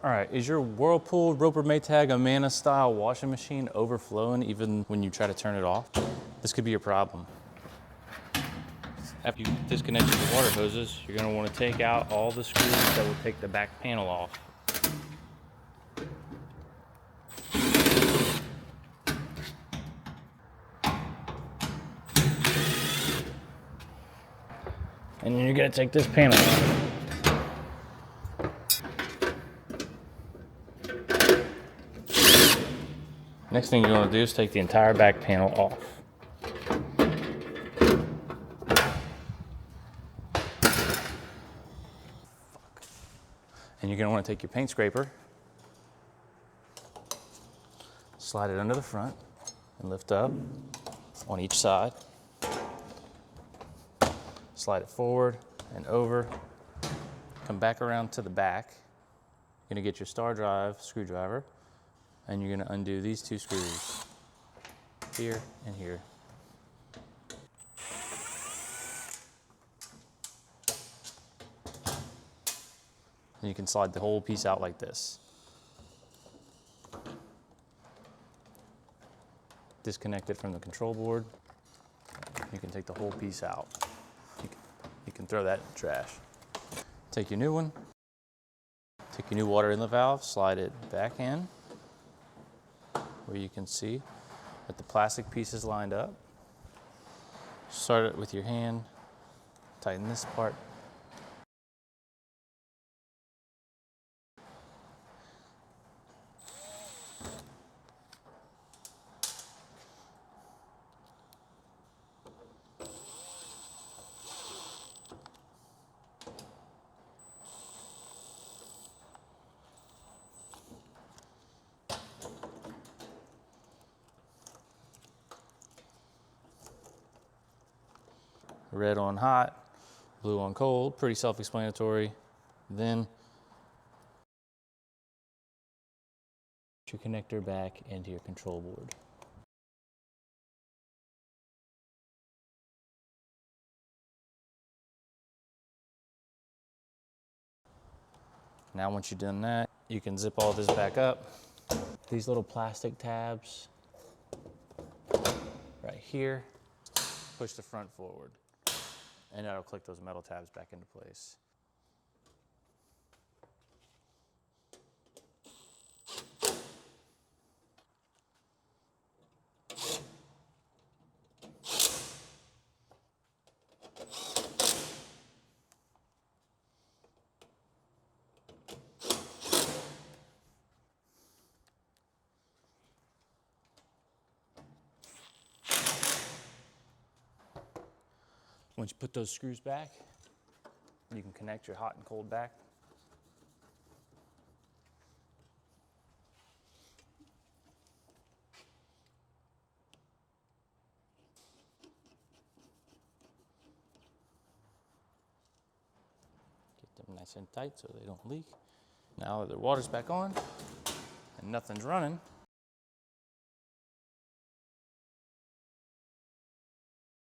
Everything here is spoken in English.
All right, is your Whirlpool Roper Maytag Amana style washing machine overflowing even when you try to turn it off? This could be your problem. After you disconnect your water hoses, you're gonna wanna take out all the screws that will take the back panel off. And then you're gonna take this panel off. Next thing you want to do is take the entire back panel off. And you're going to want to take your paint scraper, slide it under the front, and lift up on each side. Slide it forward and over. Come back around to the back. You're going to get your star drive screwdriver, and you're going to undo these two screws, here and here. And you can slide the whole piece out like this. Disconnect it from the control board. You can take the whole piece out. You can throw that in the trash. Take your new one. Take your new water inlet valve, slide it back in, where you can see that the plastic piece is lined up. Start it with your hand, tighten this part. Red on hot, blue on cold, pretty self-explanatory. Then your connector back into your control board. Now once you've done that, you can zip all this back up. These little plastic tabs right here, push the front forward. And that'll click those metal tabs back into place. Once you put those screws back, you can connect your hot and cold back. Get them nice and tight so they don't leak. Now that the water's back on and nothing's running,